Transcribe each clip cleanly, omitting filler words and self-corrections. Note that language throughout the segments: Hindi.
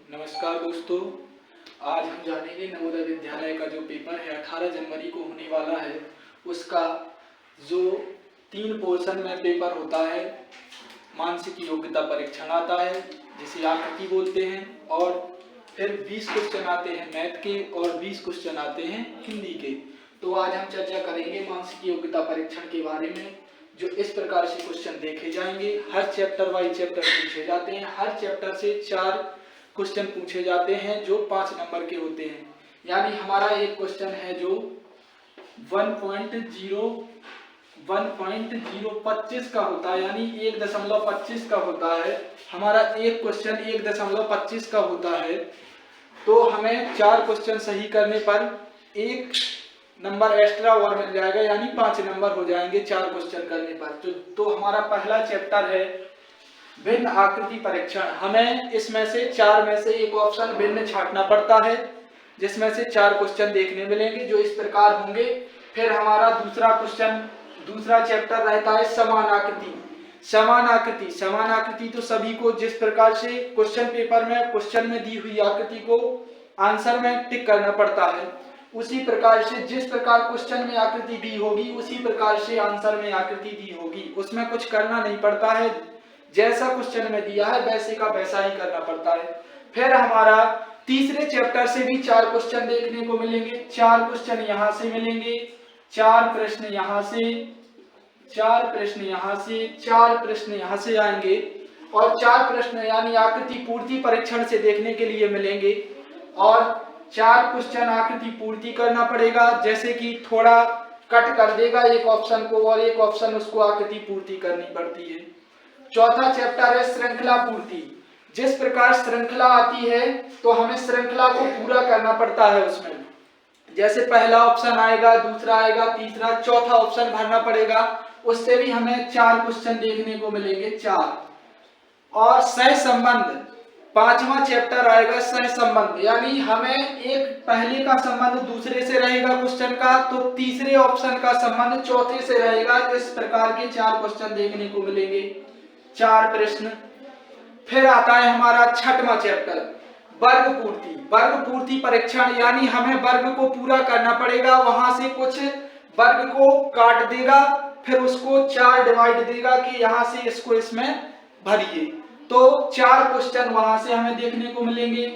नमस्कार दोस्तों, आज हम जानेंगे नवोदय विद्यालय का जो पेपर है 18 जनवरी को होने वाला है उसका जो 3 पोर्शन में पेपर होता है। मानसिक योग्यता परीक्षण आता है जिसे आकृति बोलते हैं, और फिर 20 क्वेश्चन आते हैं मैथ के और 20 क्वेश्चन आते हैं हिंदी के। तो आज हम चर्चा करेंगे मानसिक योग्यता परीक्षण के बारे में, जो इस प्रकार से क्वेश्चन देखे जाएंगे। हर चैप्टर वाइज चैप्टर पूछे जाते हैं, हर चैप्टर से 4 क्वेश्चन पूछे जाते हैं जो 5 नंबर के होते हैं। यानी हमारा एक क्वेश्चन है जो 1.025 का होता है, यानी 1.25 का होता है। हमारा एक क्वेश्चन 1.25 का होता है, तो हमें 4 क्वेश्चन सही करने पर 1 नंबर एक्स्ट्रा और मिल जाएगा, यानी 5 नंबर हो जाएंगे 4 क्वेश्चन करने पर। तो हमारा पहला चैप्टर है भिन्न आकृति परीक्षण। हमें इसमें से 4 में से एक ऑप्शन भिन्न छांटना पड़ता है, जिसमें से 4 क्वेश्चन देखने मिलेंगे जो इस प्रकार होंगे। फिर हमारा दूसरा चैप्टर रहता है समान आकृति। समान आकृति तो सभी को जिस प्रकार से क्वेश्चन पेपर में क्वेश्चन में दी हुई आकृति को आंसर में टिक करना पड़ता है, उसी प्रकार से जिस प्रकार क्वेश्चन में आकृति दी होगी उसी प्रकार से आंसर में आकृति दी होगी। उसमें कुछ करना नहीं पड़ता है, जैसा क्वेश्चन में दिया है वैसे का वैसा ही करना पड़ता है। फिर हमारा तीसरे चैप्टर से भी 4 क्वेश्चन देखने को मिलेंगे। 4 क्वेश्चन यहाँ से मिलेंगे, 4 प्रश्न यहाँ से, 4 प्रश्न यहाँ से, 4 प्रश्न यहाँ से आएंगे, और 4 प्रश्न यानी आकृति पूर्ति परीक्षण से देखने के लिए मिलेंगे। और 4 क्वेश्चन आकृति पूर्ति करना पड़ेगा, जैसे कि थोड़ा कट कर देगा एक ऑप्शन को और एक ऑप्शन उसको आकृति पूर्ति करनी पड़ती है। चौथा चैप्टर है श्रृंखला पूर्ति। जिस प्रकार श्रृंखला आती है तो हमें श्रृंखला को पूरा करना पड़ता है। उसमें जैसे पहला ऑप्शन आएगा, दूसरा आएगा, तीसरा, चौथा ऑप्शन भरना पड़ेगा। उससे भी हमें 4 क्वेश्चन देखने को मिलेंगे, 4। और सहसंबंध, 5वां चैप्टर आएगा सहसंबंध। यानी हमें एक पहले का संबंध दूसरे से रहेगा क्वेश्चन का, तो तीसरे ऑप्शन का संबंध चौथे से रहेगा। इस प्रकार के 4 क्वेश्चन देखने को मिलेंगे, 4 प्रश्न। फिर आता है हमारा 6वां चैप्टर वर्ग पूर्ति परीक्षण। यानी हमें वर्ग को पूरा करना पड़ेगा, वहां से कुछ वर्ग को काट देगा, फिर उसको 4 डिवाइड देगा कि यहाँ से इसको इसमें भरिए। तो 4 क्वेश्चन वहां से हमें देखने को मिलेंगे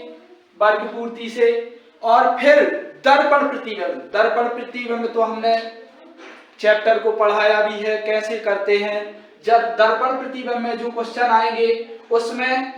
वर्ग पूर्ति से। और फिर दर्पण प्रतिबिंब तो हमने चैप्टर को पढ़ाया भी है कैसे करते हैं। जब दर्पण प्रतिबिंब में जो क्वेश्चन आएंगे उसमें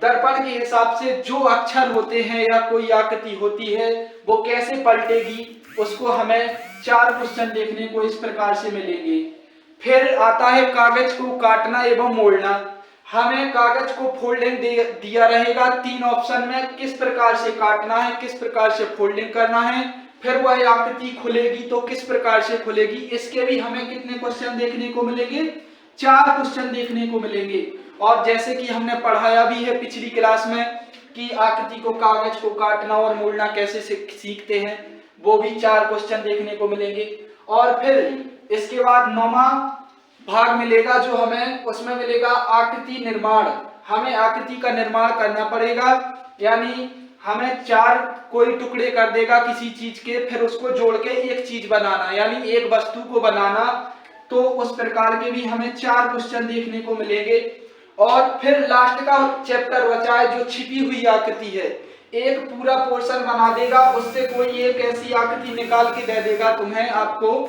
दर्पण के हिसाब से जो अक्षर होते हैं या कोई आकृति होती है वो कैसे पलटेगी, उसको हमें 4 क्वेश्चन देखने को इस प्रकार से मिलेंगे। फिर आता है कागज को काटना एवं मोड़ना। हमें कागज को फोल्डिंग दिया रहेगा 3 ऑप्शन में, किस प्रकार से काटना है, किस प्रकार से फोल्डिंग करना है। फिर वह आकृति खुलेगी तो किस प्रकार से खुलेगी। इसके भी हमें कितने क्वेश्चन देखने को मिलेंगे, 4 क्वेश्चन देखने को मिलेंगे। और जैसे कि हमने पढ़ाया भी है पिछली क्लास में कि आकृति को कागज को काटना और मोड़ना कैसे सीखते हैं, वो भी 4 क्वेश्चन देखने को मिलेंगे। और फिर इसके बाद 9वां भाग मिलेगा जो हमें उसमें मिलेगा आकृति निर्माण। हमें आकृति का निर्माण करना पड़ेगा, यानी हमें 4 कोई टुकड़े कर देगा किसी चीज के, फिर उसको जोड़ के एक चीज बनाना, यानी एक वस्तु को बनाना। तो उस प्रकार के भी हमें 4 क्वेश्चन देखने को मिलेंगे। और फिर लास्ट का चैप्टर बचा है जो छिपी हुई आकृति है। एक पूरा पोर्शन बना देगा, उससे कोई एक ऐसी आकृति निकाल के दे देगा तुम्हें, आपको